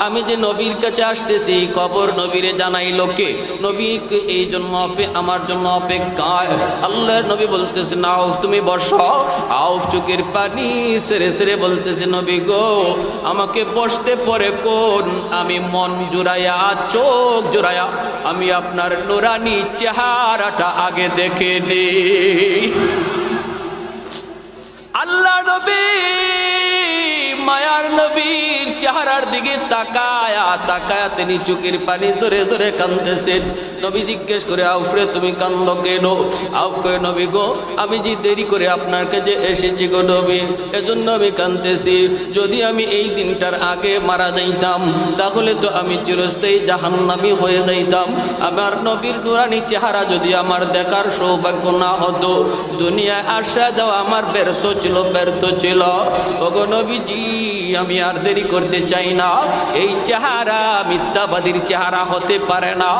আমি যে নবীর কাছে আসতেছি এই খবর নবীরে জানাই লোকে, নবী এই জন্য আমার জন্য অপেক্ষায়। আল্লাহর নবী বলতেছে, আউফ তুমি বসো। আউফ চোখের পানি সেরে সেরে বলতেছে, নবী গো আমাকে বসতে পরে কোন, আমি মন জুড়াইয়া, চোখ জুড়াইয়া আমি আপনার নুরানি চেহারাটা আগে দেখে নেই। আল্লাহ নবী মায়ার নবীর চেহারার দিকে তাকায়া তিনি চোখের পানি ধরে ধরে কাঁদতেছেন। নবী জিজ্ঞেস করে, আউফরে তুমি কান্দো কেন? আউফ কয়ে, নবী গো আমি যে দেরি করে আপনার কাছে এসেছি গো নবী, এজন্য আমি কাঁদতেছি। যদি আমি এই দিনটার আগে মারা যাইতাম তাহলে তো আমি চিরস্থায়ী জাহান্নামী হয়ে যাইতাম। আমার নবীর নুরানি চেহারা যদি আমার দেখার সৌভাগ্য না হতো, দুনিয়ায় আসা যাওয়া আমার ব্যর্থ ছিল। ওগো নবীজি আমি আর দেরি করতে চাই না। এই চেহারা মিথ্যাবাদীর চেহারা হতে পারে না,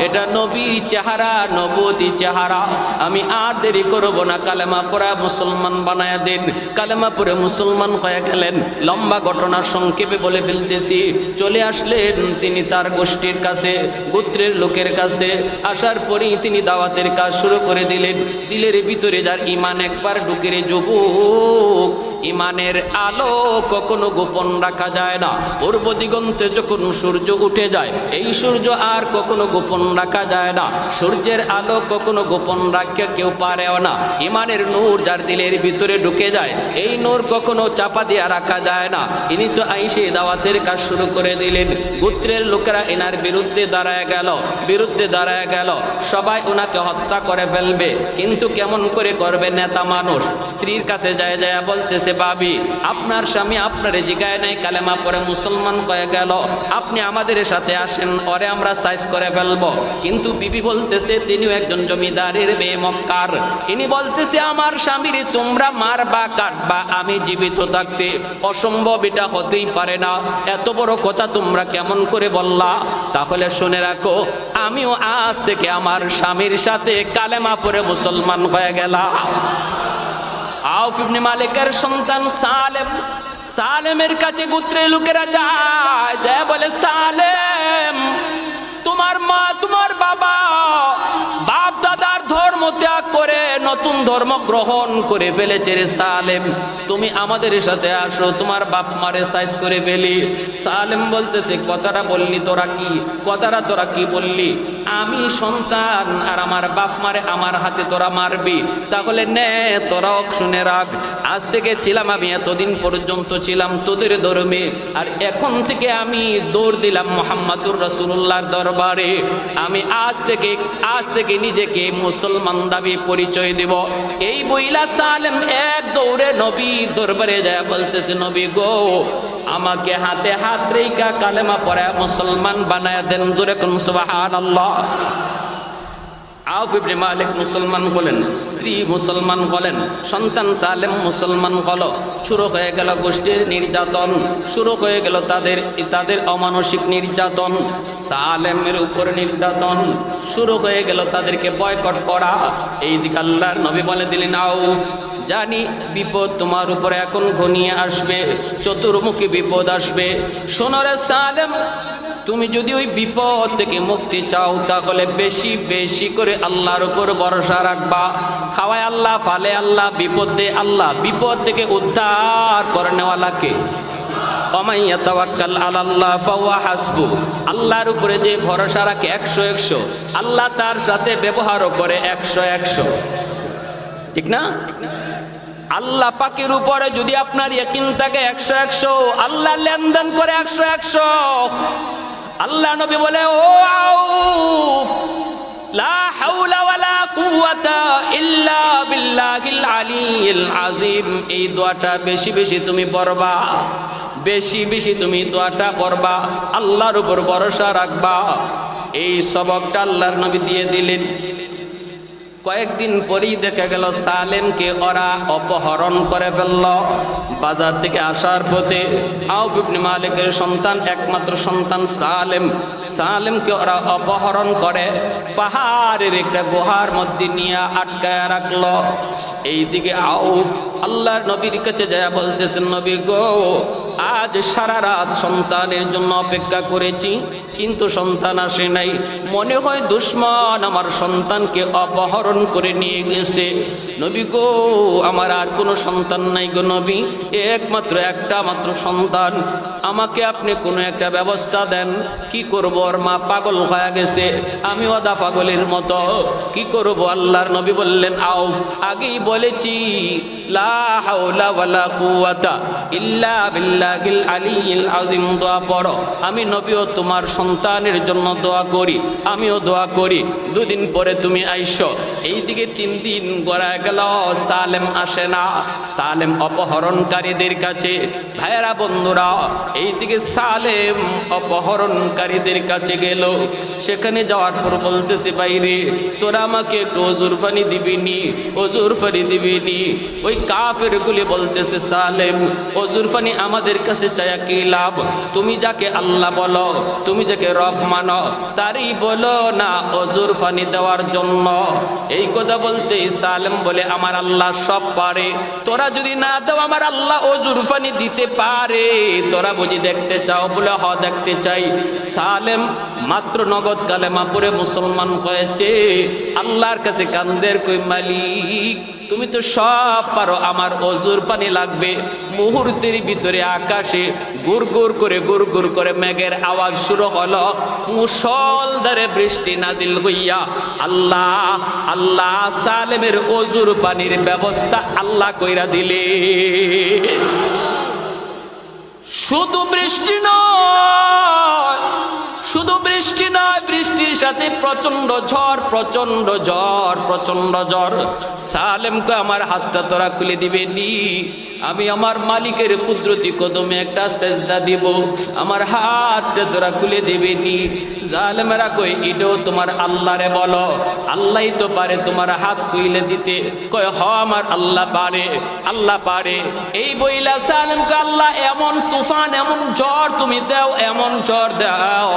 এটা নবীর চেহারা, নবতী চেহারা। আমি আর দেরি করব না, কালেমা পড়া মুসলমান বানায়া দেন। কালেমা পড়ে মুসলমান হয়ে গেলেন। লম্বা ঘটনা সংক্ষেপে বলে ফেলতেছি। চলে আসলেন তিনি তার গোষ্ঠীর কাছে, গোত্রের লোকের কাছে। আসার পরেই তিনি দাওয়াতের কাজ শুরু করে দিলেন। দিলের ভিতরে যার ইমান একবার ঢুকে রে যুবক, ইমানের আলো কখনো গোপন রাখা যায় না। পূর্ব দিগন্তে যখন সূর্য উঠে যায়, এই সূর্য আর কখনো গোপন রাখা যায় না। সূর্যের আলো কখনো গোপন রাখতে কেউ পারেও না। ইমানের নূর যার দিলের ভিতরে ঢুকে যায়, এই নূর কখনো চাপা দিয়ে রাখা যায় না। ইনি তো আইসে দাওয়াতের কাজ শুরু করে দিলেন। গোত্রের লোকেরা এনার বিরুদ্ধে দাঁড়ায় গেল। সবাই ওনাকে হত্যা করে ফেলবে, কিন্তু কেমন করে করবে? নেতা মানুষ স্ত্রীর কাছে যায় বলতেছে, বলতেছে ভাবি আপনার স্বামী আপনারে জিগায় নাই কালেমা পরে মুসলমান হয়ে গেল, আপনি আমাদের সাথে আসেন, ওরে আমরা সাইজ করে ফেলবো। কিন্তু বিবি বলতেছে তিনিও একজন জমিদারের মেয়ে মক্কার, ইনি বলতেছে আমার স্বামীর তোমরা মারবা কাটবা আমি জীবিত থাকতে, অসম্ভব, এটা হতেই পারে না, এত বড় কথা তোমরা কেমন করে বললা? তাহলে শুনে রাখো আমিও আজ থেকে আমার স্বামীর সাথে কালেমা পড়ে মুসলমান হয়ে গেলাম। আউফ ইবনে মালিকের সন্তান সালেম, সালেমের কাছে গোত্রের লোকেরা যায় বলে সালেম তোমার মা তোমার বাবা বাপ দাদার ধর্ম ত্যাগ করে নতুন ধর্ম গ্রহণ করে ফেলেছে রে সালেম, তুমি আমাদের সাথে আসো, তোমার বাপ মারে সাইজ করে ফেলি। সালেম বলতেছে কথাটা বললি তোরা কি, কথাটা তোরা কি বললি? আমি সন্তান আর আমার বাপ মারে আমার হাতে তোরা মারবি, তাহলে নে তোরাও শুনে রাখ, আজ থেকে ছিলাম আমি এতদিন পর্যন্ত ছিলাম তোদের ধর্মে, আর এখন থেকে আমি দৌড় দিলাম মুহাম্মাদুর রাসূলুল্লাহর দরবারে, আমি আজ থেকে নিজেকে মুসলমান দাবি পরিচয় দেব। এই বইলা সালেম এক দৌড়ে নবীর দরবারে যায় বলতেছে নবী গো আমাকে হাতে হাত রেখা কালেমা পড়ে মুসলমান বানায় দেন, জোরে কোন সুবহানাল্লাহ। আউফ ইবনে মালিক মুসলমান হলেন, স্ত্রী মুসলমান হলেন, সন্তান সালেম মুসলমান হলো। শুরু হয়ে গেল গোষ্ঠীর নির্যাতন, শুরু হয়ে গেল তাদের অমানসিক নির্যাতন, সালেমের উপর নির্যাতন শুরু হয়ে গেল, তাদেরকে বয়কট করা। এইদিকে আল্লাহর নবী বলে দিলেন আউফ জানি বিপদ তোমার উপরে এখন ঘনিয়ে আসবে, চতুর্মুখী বিপদ আসবে। শোনো রে সালেম, তুমি যদি ওই বিপদ থেকে মুক্তি চাও তাহলে বেশি বেশি করে আল্লাহর উপর ভরসা রাখবা। খাওয়ায় আল্লাহ, ফালে আল্লাহ, বিপদ দে আল্লাহ, বিপদ থেকে উদ্ধার করে নেওয়ালাকে ওমাইয়া তাওয়াক্কাল আলাল্লাহ ফাহুয়া হাসবু, আল্লাহর উপরে যে ভরসা রাখে 100 আল্লাহ তার সাথে ব্যবহারও করে 100। ঠিক না? আল্লাহ পাকের উপরে যদি আপনার ইয়াকিন থাকে 100, আল্লাহ লেনদেন করে 100। আল্লাহ নবী বলে ও আউফ লা হাওলা ওয়ালা কুওয়াতা ইল্লা বিল্লাহিল আলিয়্যিল আযীম, এই দোয়াটা বেশি বেশি তুমি পড়বা, বেশি বেশি তুমি দোয়াটা পড়বা, আল্লাহর উপর ভরসা রাখবা। এই সবকটা আল্লাহর নবী দিয়ে দিলেন। কয়েকদিন পরেই দেখা গেল সালেমকে ওরা অপহরণ করে ফেলল। বাজার থেকে আসার পথে আউফ ইবনে মালিকের সন্তান, একমাত্র সন্তান সালেমকে ওরা অপহরণ করে পাহাড়ের একটা গুহার মধ্যে নিয়ে আটকায় রাখলো। এইদিকে আউফ আল্লাহর নবীর কাছে যায় বলতেছেন নবী গো আজ সারা রাত সন্তানের জন্য অপেক্ষা করেছি কিন্তু সন্তান আসে নাই, মনে হয় দুশমন আমার সন্তানকে অপহরণ করে নিয়ে গেছে। নবী গো আমার আর কোনো সন্তান নাই গো নবী, একমাত্র একটা মাত্র সন্তান, আমাকে আপনি কোনো একটা ব্যবস্থা দেন। কি করব, ওর মা পাগল হয়ে গেছে, আমি ওদা পাগলের মতো, কি করব? আল্লাহর নবী বললেন আউফ আগেই বলেছি লা হাওলা ওয়ালা কুওয়াতা ইল্লা বিল্লাহিল আলিয়্যিল আযীম, দোয়া পড়ো। আমি নবীও তোমার সন্তানের জন্য দোয়া করি, আমিও দোয়া করি। দুদিন পরে তুমি আইসো। এইদিকে 3 দিন গড়ায় গেল, সালেম আসে না। সালেম অপহরণকারীদের কাছে, ভাইয়েরা বন্ধুরা, এইদিকে সালেম অপহরণকারীদের কাছে গেল। সেখানে যাওয়ার পর বলতেছে বাইরে তোরা আমাকে একটু ওজুর পানি দিবিনি, ওজুর পানি দিবিনি। ওই কাফের গুলি বলতেছে সালেম ওজুর পানি আমাদের কাছে চায়া কি লাভ, তুমি যাকে আল্লাহ বলো, তুমি যাকে রব মানো তারই বলো না ওজুর পানি দেওয়ার জন্য। এই কথা বলতে সালেম বলে আমার আল্লাহ সব পারে, তোরা যদি না দাও আমার আল্লাহ ওজুর পানি দিতে পারে, তোরা বুঝি দেখতে চাও? বলে হ দেখতে চাই। সালেম মাত্র নগদ কালেমা পড়ে মুসলমান হয়েছে। আল্লাহর কাছে কান্দের কই মালিক তুমি তো সব পারো, আমার ওজুর পানি লাগবে। মুহূর্তের ভিতরে আকাশে গুড় গুড় করে মেঘের আওয়াজ শুরু হলো, মুষলধারে বৃষ্টি নাজিল হইয়া আল্লাহ সালেমের ওজুর পানির ব্যবস্থা আল্লাহ কইরা দিলে। শুধু বৃষ্টি নয়, বৃষ্টির সাথে প্রচন্ড ঝড়। সালেমকে আমার হাতটা তোরা খুলে দিবে নি, আমি আমার মালিকের কুদরতি কদমে একটা সেজদা দিব, আমার হাতটা তোরা খুলে দেবেনি। জালেমেরা কই এটাও তোমার আল্লাহরে বলো, আল্লাহই তো পারে তোমার হাত খুলে দিতে। কয় হ আমার আল্লাহ পারে, আল্লাহ পারে। এই বইলা জালেমকে আল্লাহ এমন তুফান, এমন ঝড় তুমি দাও, এমন ঝড় দাও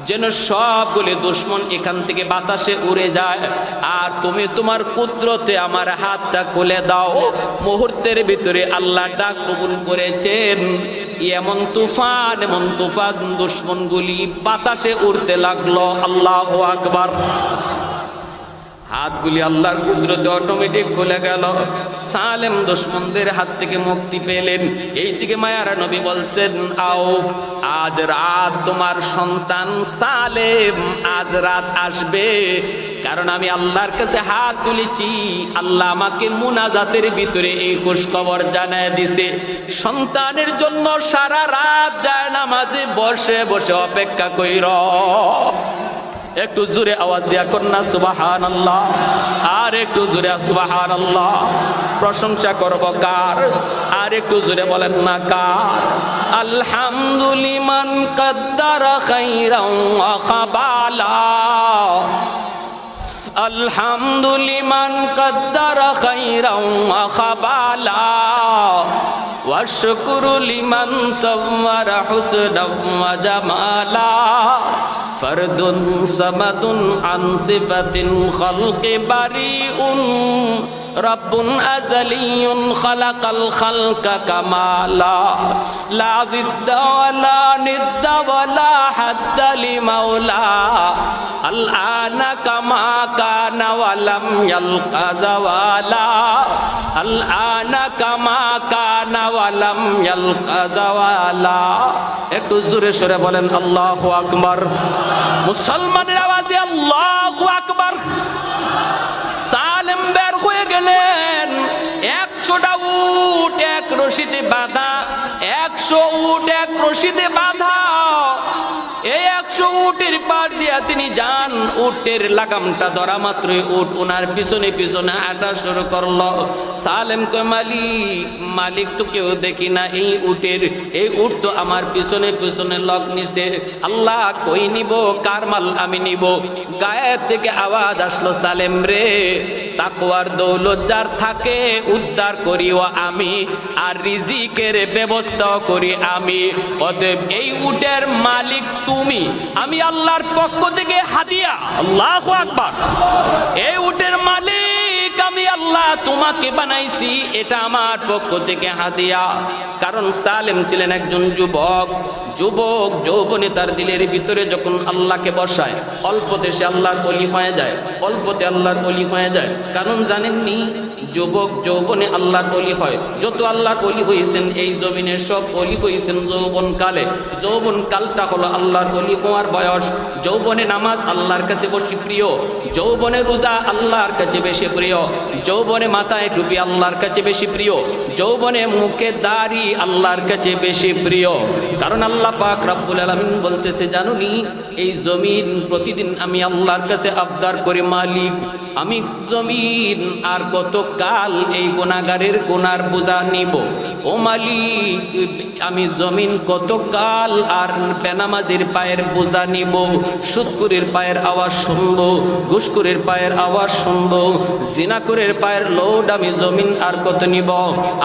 যেন সবগুলি দুশ্মন এখান থেকে বাতাসে উড়ে যায়। আর তুমি তোমার কুদরতে আমার হাতটা খুলে দাও। মুহূর্তের ভিতরে আল্লাহ ডাক কবুল করেছেন। এমন তুফান দুশ্মনগুলি বাতাসে উড়তে লাগলো। আল্লাহু আকবার। হাতগুলি আল্লাহর কুদরতে অটোমেটিক খুলে গেল। সালেম দুশ্মনদের হাত থেকে মুক্তি পেলেন। এই দিকে মায়ারা নবী বলছেন, আউফ, আজ রাত তোমার সন্তান সালেম আজ রাত আসবে, কারণ আমি আল্লাহর কাছে হাত তুলেছি। আল্লাহ আমাকে মুনাজাতের ভিতরে এই খুশখবর জানায় দিছে, সন্তানের জন্য সারা রাত যায় নামাজে বসে বসে অপেক্ষা কইর। একটু জোরে আওয়াজ দিয়া কন্যা সুবহানাল্লাহ, আর একটু জোরে সুবহানাল্লাহ। প্রশংসা করব কার? আর একটু জোরে বলেন না কার? আলহামদুলিমান কদ্দারা খাইরান ওয়া খাবালা, আলহামদুলিমান কদ্দারা খাইরান ওয়া খাবালা, ওয়া শুকরু লিমান সাওয়ারা হুসনান ওয়া জামালা, ফরদুন সামাদুন আন সিফাতিল খালকি বারিউন, রব্বুন আযালিয়ুন খালাকাল খালকা কামালা, লা জিদ্দা ওয়ালা নিদ্দা ওয়ালা হাদ্দা লিমাওলা, আল আনা কামা কানা ওয়ালাম ইয়ালকা যাওয়ালা, আল আনা কামা কানা ওয়ালাম ইয়ালকা যাওয়ালা। একটু জোরে সরে বলেন আল্লাহু আকবার। মুসলমানের আওয়াজে আল্লাহু আকবার। সালেম বের হয়ে গেলেন। 100টা উট এক রশিতে বাঁধা, 100 উট এক রশিতে বাঁধা। এই 100 উটের পার দিয়া তিনি যান। উটের লাগামটা ধরা মাত্রই উট ওনার পিছনে পিছনে হাঁটা শুরু করলো। সালেম কয়, মালিক, মালিক তো কেউ দেখি না, এই উট তো আমার পিছনে পিছনে লক নিছে। আল্লাহ কই নিব, কার মাল আমি নিব? গায়ের থেকে আওয়াজ আসলো, সালেম রে, তাকওয়ার দৌলত যার থাকে উদ্ধার করিও আমি, আর রিজিকের ব্যবস্থা করি আমি। অতএব এই উটের মালিক তুমি, আমি আল্লাহর পক্ষ থেকে হাদিয়া। আল্লাহু আকবার। এই উটের মালিক আমি আল্লাহ, তোমাকে বানাইছি, এটা আমার পক্ষ থেকে হাদিয়া। কারণ সালেম ছিলেন একজন যুবক। যৌবনে তার দিলের ভিতরে যখন আল্লাহকে বসায়, অল্পতে সে আল্লাহর ওলি হয়ে যায়, অল্পতে আল্লাহর ওলি হয়ে যায়। কারণ জানেননি, যৌবনে আল্লাহর ওলি হয়। যত আল্লাহর ওলি হয়েছেন এই জমিনে, সব ওলি হয়েছেন যৌবনকালে। যৌবনকালটা হলো আল্লাহর ওলি হওয়ার বয়স। যৌবনে নামাজ আল্লাহর কাছে বেশি প্রিয়, যৌবনে রোজা আল্লাহর কাছে বেশি প্রিয়, যৌবনে মাথায় টুপি আল্লাহর কাছে বেশি প্রিয়, যৌবনে মুখে দাড়ি আল্লাহর কাছে বেশি প্রিয়। কারণ আল্লাহ পাক রব্বুল আলামিন বলতেছে, জানুনি এই জমিন প্রতিদিন আমি আল্লাহর কাছে আবদার করি, মালিক আমি জমিন আর কত কাল এই গুনাহগারের গুনার বোঝা নিব? ও মালিক, আমি জমিন কত কাল আর বেনামাজির পায়ের বোঝা নিব? সুদখোরের পায়ের আওয়াজ শুনবো, ঘুষখোরের পায়ের আওয়াজ শুনবো, জিনাখোরের পায়ের লোড আমি জমিন আর কত নিব?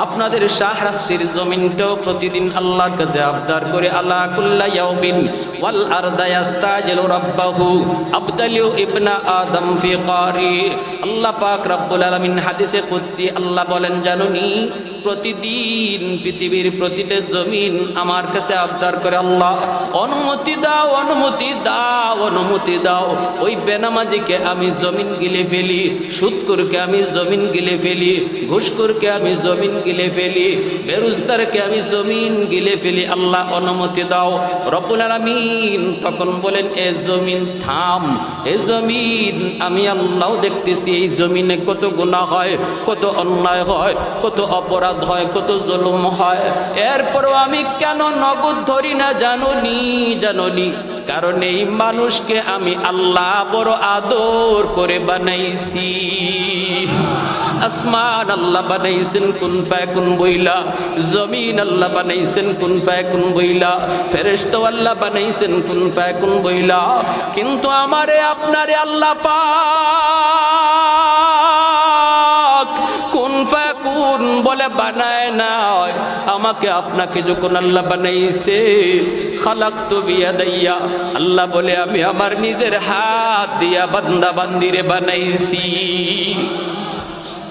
আপনাদের শাহরাস্তির জমিনটাও প্রতিদিন আল্লাহর কাছে আবদার করে, আলা কুল্লা ইয়াউমিন ওয়াল আরদা ইয়াস্তাজিলু রাব্বাহু আবদালিউ ইবনা আদম ফি কারি। আল্লাহ পাক রব্বুল আলামিন হাদিসে কুদসি আল্লাহ বলেন, জানুনি প্রতিদিন পৃথিবীর প্রতিটা জমিন আমার কাছে আবদার করে, আল্লাহ অনুমতি দাও, অনুমতি দাও, অনুমতি দাও। ওই বেনামাজিকে আমি জমিন গিলে ফেলি, সুদখোরকে আমি জমিন গিলে ফেলি, ঘুষখোরকে আমি জমিন গিলে ফেলি, বেরোজগারকে আমি জমিন গিলে ফেলি, আল্লাহ অনুমতি দাও। রব্বুল আলামিন তখন বলেন, এ জমিন থাম, এ জমিন আমি আল্লাহ দেখতেছি এই জমিনে কত গুনাহ হয়, কত অন্যায় হয়, কত অপরাধ হয়, কত জুলুম হয়। এরপরও আমি কেন নগদ ধরি না জানুনি? কারণ এই মানুষকে আমি আল্লাহ বড় আদর করে বানাইছি। আসমান আল্লাহ বানাইছেন কুন ফায়াকুন বইলা, জমিন আল্লাহ বানাইছেন কুন ফায়াকুন বইলা, ফেরেশতা আল্লাহ বানাইছেন কুন ফায়াকুন বইলা। কিন্তু আমারে আপনারে আল্লাহ পাক কুন ফায়াকুন বলে বানায় নাই। আমাকে আপনাকে যখন আল্লাহ বানাইছে, খালাকতু বিয়াদাইয়া, আল্লাহ বলে আমি আমার নিজের হাত দিয়া বান্দা বান্দিরে বানাইছি।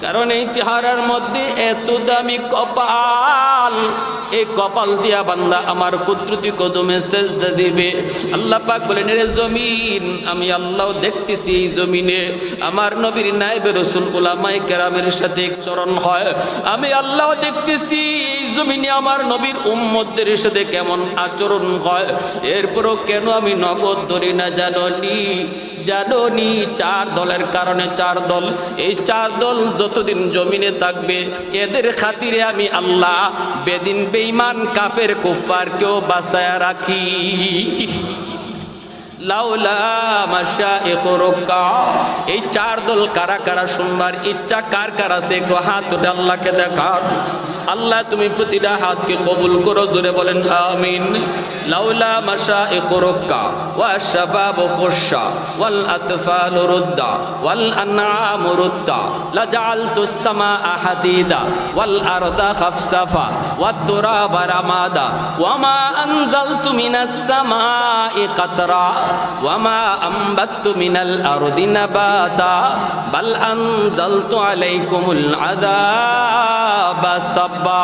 কারণ এই চেহারার মধ্যে এত দামি কপাল, এই কপাল দিয়া বান্দা আমার কুদরতি কদমে সেজদা দিবে। আল্লাহ পাক বলেন, রে জমিন, আমি আল্লাহ দেখতেছি এই জমিনে আমার নবীর নায়েবে রাসূল উলামায়ে কেরামের সাথে চরণ হয়। আমি আল্লাহ দেখতেছি এই জমিনে আমার নবীর উম্মতদের সাথে কেমন আচরণ হয়। এরপরও কেন আমি নগদ ধরি না জানোনি? জানোনি চার দলের কারণে, চার দল, এই চার দল যতদিন জমিনে থাকবে এদের খাতিরে আমি আল্লাহ বেদিন বেঈমান কাফের কুফফারকেও বাঁচায়া রাখি। লাউলা মাশাইখু রুক্কা, এই চার দল কারা কারা শুনবার ইচ্ছা কার কার আছে একটু হাত উঠে আল্লাহকে দেখান। আল্লাহ তুমি প্রতিটা হাতকে কবুল করো, জোরে বলেন আমিন। লাউলা মাশাইখু রুক্কা ওয়া শাবাবু খুশা ওয়াল আতফালু রুদ্দা ওয়াল আনআমু রুদ্দা লাজাআলতুস সামাআ হাদিদা ওয়াল আরদা খাফসাফা ওয়াত তুরাবা রামাদা ওয়ামা আনজালতু মিনাস সামাই কাতরা ওয়ামা আম্বাততু মিনাল আরদি নাবাতা বাল আনজালতু আলাইকুমুল আযাবা সাব্বা।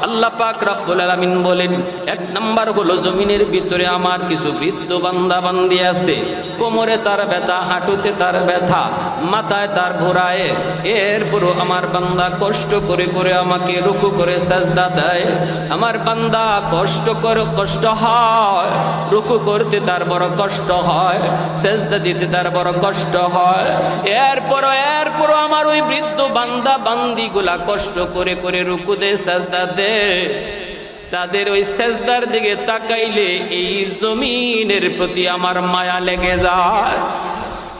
আল্লাহ পাক রব্বুল আলামিন বলেন, এক নাম্বার হলো জমিনের ভিতরে আমার কিছু বৃদ্ধ বান্দা বান্দি আছে, কোমরে তার ব্যথা, হাঁটুতে তার ব্যথা, মাথায় তার ঘোরায়। এরপরও আমার বান্দা কষ্ট করে করে আমাকে রুকু করে সাজদা দেয়। আমার বান্দা কষ্ট করে, কষ্ট হয়, রুকু করতে তার বড় কষ্ট হয়, সাজদা দিতে তার বড় কষ্ট হয়। এরপরও আমার ওই বৃদ্ধ বান্দা বান্দিগুলা কষ্ট করে করে রুকু দে, সাজদা দে। তাদের ওই সেজদার দিকে তাকাইলে এই জমিনের প্রতি আমার মায়া লেগে যায়।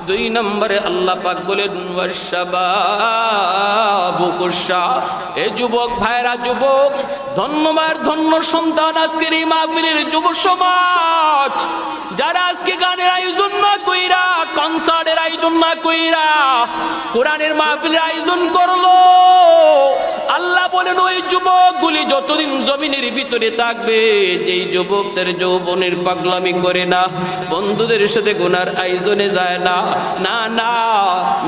দুই নম্বরে আল্লাহ পাক বলেন, ওয়াশাবাবু খুশা, এ যুবক ভাইরা, যুবক ধন্যবাদ, ধন্য সন্তান আজকের এই মাহফিলের যুব সমাজ, যারা আজকে গানের আয়োজন না কইরা, কনসার্টের আয়োজন না কইরা কোরআনের মাহফিলের আয়োজন করলো। আল্লাহ বলেন, ওই যুবকগুলি যতদিন জমিনের ভিতরে থাকবে, যেই যুবকদের যৌবনের পাগলামি করে না, বন্ধুদের সাথে গুনার আয়োজনে যায় না, না না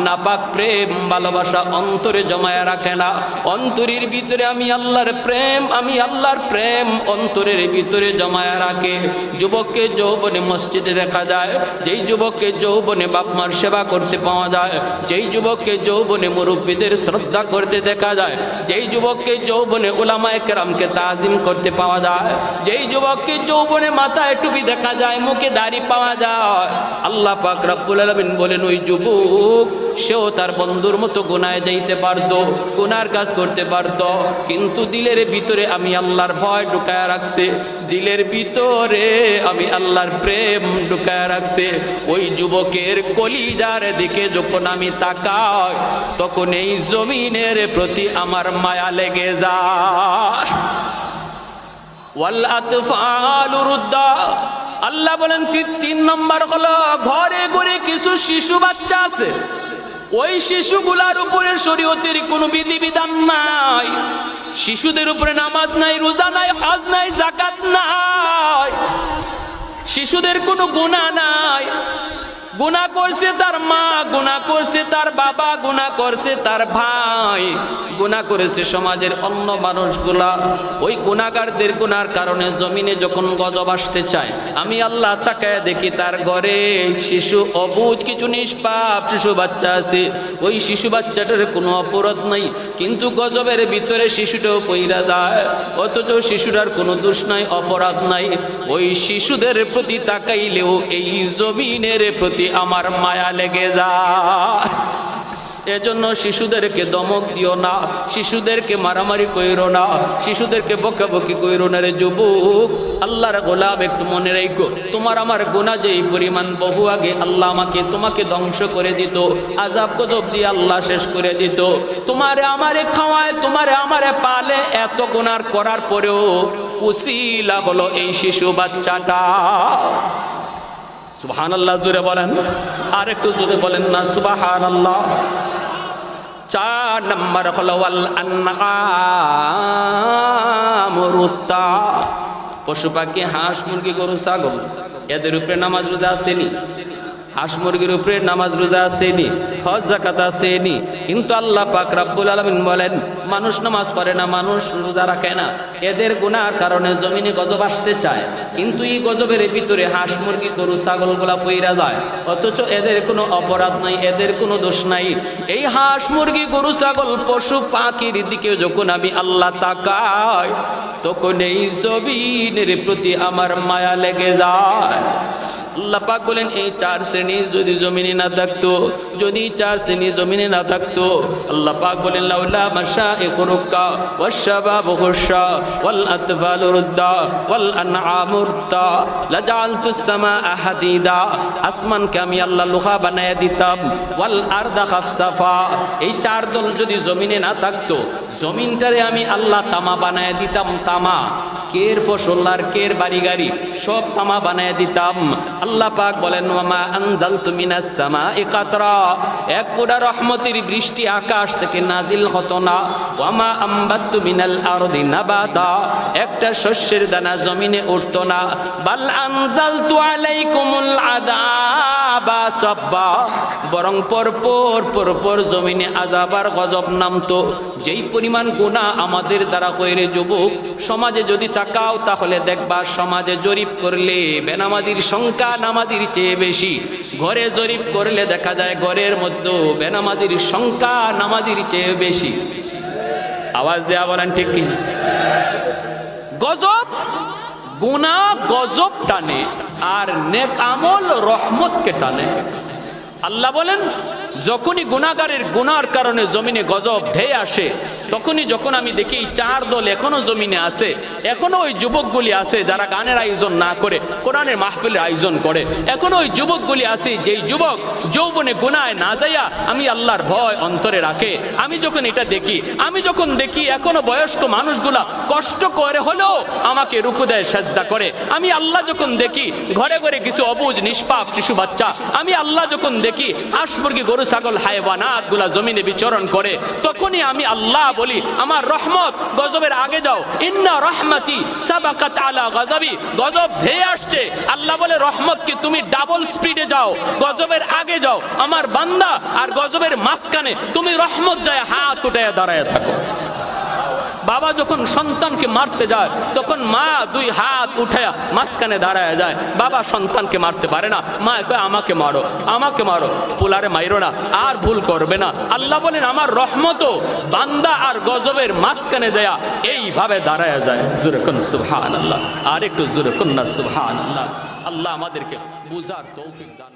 নাপাক প্রেম ভালোবাসা অন্তরে জমায়া রাখে না, অন্তরের ভিতরে আমি আল্লাহর প্রেম, আমি আল্লাহর প্রেম অন্তরের ভিতরে জমায়া রাখে। যুবককে যৌবনে মসজিদে দেখা যায়, যেই যুবককে যৌবনে বাপ মার সেবা করতে পাওয়া যায়, যেই যুবককে যৌবনে মুরব্বীদের শ্রদ্ধা করতে দেখা যায়, যেই যুবককে যৌবনে উলামায়ে কেরামকে তাজিম করতে পাওয়া যায়, যেই যুবককে যৌবনে মাথায় টুপি দেখা যায়, মুখে দাড়ি পাওয়া যায়, আল্লাহ পাক রব্বুল আলামিন বলেন, ওই যুবক সেও তার বন্ধুর মতো গুনায় যাইতে পারতো, গুনার কাজ করতে পারতো, কিন্তু দিলের ভিতরে আমি আল্লাহর ভয় ঢুকায়া রাখছে, দিলের ভিতরে আমি আল্লাহর প্রেম ঢুকায়া রাখছে। ওই যুবকের কলিজার দিকে যখন আমি তাকাই, তখন এই জমিনের প্রতি আমার মায়া লেগে যায়। ওয়াল আতফালু রুদ্দা, আল্লাহ বলেন, তিন নম্বর হলো ঘরে ঘরে কিছু শিশু বাচ্চা আছে, ওই শিশুগুলার উপরে শরীয়তের কোনো বিধিবিধান নাই, শিশুদের উপরে নামাজ নাই, রোজা নাই, হজ নাই, যাকাত নাই, শিশুদের কোনো গুনাহ নাই। গুনাহ করছে তার মা, গুনাহ করছে তার বাবা, গুনাহ করছে তার ভাই, গুনাহ করেছে সমাজের অন্য মানুষগুলা। ওই গুনাহগারদের গুনার কারণে জমিনে যখন গজব আসতে চায়, আমি আল্লাহ তাকায় দেখি তার ঘরে শিশু, অবুঝ কিছু নিষ্পাপ শিশু বাচ্চা আছে, ওই শিশু বাচ্চাটার কোনো অপরাধ নাই, কিন্তু গজবের ভিতরে শিশুটাও পইরা যায়, অথচ শিশুটার কোনো দোষ নাই, অপরাধ নাই। ওই শিশুদের প্রতি তাকাইলেও এই জমিনের প্রতি আমার মায়া লেগে যায়। এজন্য শিশুদেরকে দমক দিও না, শিশুদেরকে মারামারি কইরো না, শিশুদেরকে বকাবকি কইরো না রে যুবক। আল্লাহর গোলাম একটু মনে রেখো, তোমার আমার গুনাহ যেই পরিমাণ বহু আগে আল্লাহ আমাকে তোমাকে ধ্বংস করে দিত, আযাব গজব দিয়ে আল্লাহ শেষ করে দিত। তোমারে আমারে খাওয়ায়, তোমারে আমারে পালে, এত গুনাহ করার পরেও উসিলা হলো এই শিশু বাচ্চাটা। সুবহানাল্লাহ জোরে বলেন, আর একটু জোরে বলেন না সুবহানাল্লাহ। 4 নম্বর হলো ওয়াল আনআমুরুত্তা, পশু পাখি, হাঁস মুরগি গরু ছাগল, এদের উপরে নামাজ রোজা আসেনি? হাঁস মুরগির উপরে নামাজ রোজা আসেনি, হজ যাকাত আসেনি। কিন্তু আল্লাহ পাক রব্বুল আলামিন বলেন মানুষ নামাজ পড়ে না, মানুষ রোজা রাখে না, এদের গুনাহর কারণে জমিনে গজব আসতে চায়, কিন্তু এই গজবের ভিতরে হাঁস মুরগি গরু ছাগলগুলা পইরা যায়, অথচ এদের কোনো অপরাধ নাই, এদের কোনো দোষ নাই। এই হাঁস মুরগি গরু ছাগল পশু পাখির দিকে যখন আমি আল্লাহ তাকাই, তখন এই জমিনের প্রতি আমার মায়া লেগে যায়। আল্লাহ পাক বলেন এই 4 শ্রেণী যদি জমিনে না থাকতো, যদি 4 শ্রেণী জমিনে না থাকতো, আল্লাহ পাক বলেন লাউলা মাশাইখুর রুক্কা ওয়াশশাবাবু খুশা ওয়াল আতফালু রুদ্দা ওয়াল আনআমু রুদ্দা লাজাআলতুস সামাআ হাদিদা, আসমানকে আমি আল্লাহ লোহা বানায়া দিতাম, ওয়াল আরদা খাফসাফা, এই 4 দল যদি জমিনে না থাকতো, জমিনটারে আমি আল্লাহ তামা বানায়া দিতাম, তামা, কের ফসল আর কের বাড়ি গাড়ি সব তামা বানায় দিতাম। আল্লাহ পাক বলেন ওয়ামা আনজালতু মিনাস সামাই কাতরা, এক ফোঁটা রহমতের বৃষ্টি আকাশ থেকে নাজিল হতো না। ওয়ামা আম্বাতু মিনাল আরদি নাবাতা, একটা শস্যের দানা জমিনে উঠতো না। বাল আনজালতু আলাইকুমুল আযাবা সাব্বা, বরং পরপর জমিনে আযাব আর গজব নামতো। যেই পরিমাণ গুনাহ আমাদের দ্বারা কইরে যুবক, সমাজে যদি তাকাও তাহলে দেখবা সমাজে জরিপ করলে বেনামাজির সংখ্যা নামাজির চেয়ে বেশি। ঘরে জরিপ করলে দেখা যায় ঘরের মধ্যে বেনামাজির সংখ্যা নামাজির চেয়ে বেশি। আওয়াজ দেয়া বলেন ঠিক কি? গজব, গুনাহ গজব টানে আর নেক আমল রহমতকে টানে। আল্লাহ বলেন যখনই গুনাহগারের গুনার কারণে জমিনে গজব ধেয়ে আসে, তখনই যখন আমি দেখি 4 দল এখনো জমিনে আছে, এখনো ওই যুবকগুলি আছে যারা গানের আয়োজন না করে কোরআনের মাহফিলের আয়োজন করে, এখনো ওই যুবকগুলি আছে যেই যুবক যৌবনে গুনায় না যাইয়া আমি আল্লাহর ভয় অন্তরে রাখে। আমি যখন এটা দেখি, আমি যখন দেখি এখনো বয়স্ক মানুষগুলা কষ্ট করে হলেও আমাকে রুকু দেয়, সেজদা করে, আমি আল্লাহ যখন দেখি ঘরে ঘরে কিছু অবুঝ নিষ্পাপ শিশু বাচ্চা, আমি আল্লাহ যখন দেখি হাঁস মুরগি গরু ছাগল হায়ওয়ানাত গুলা জমিনে বিচরণ করে, তখনই আমি আল্লাহ বলি আমার রহমত গজবের আগে যাও, ইন্না রহমতি সাবাকাত আলা গজবি, গজব ধেয়ে আসছে, আল্লাহ বলে রহমত কি তুমি ডাবল স্পিডে যাও, গজবের আগে যাও আমার বান্দা, আর গজবের মাঝখানে তুমি রহমত যায় হাত উঠায় দাঁড়ায় থাকো। বাবা যখন সন্তানকে মারতে যায় তখন মা 2 হাত উঠায়া মাঝখানে দাঁড়ায় যায়। বাবা সন্তানকে মারতে পারে না, মা কয় আমাকে মারো, আমাকে মারো, পোলারে মাইরো না, আর ভুল করবে না। আল্লাহ বলেন আমার রহমতও বান্দা আর গজবের মাঝখানে যায় এইভাবে দাঁড়ায় যায়। জোরে কোন সুবহানাল্লাহ, আর একটু জোরে কোন না সুবহানাল্লাহ। আল্লাহ আমাদেরকে বুঝার তৌফিক দান।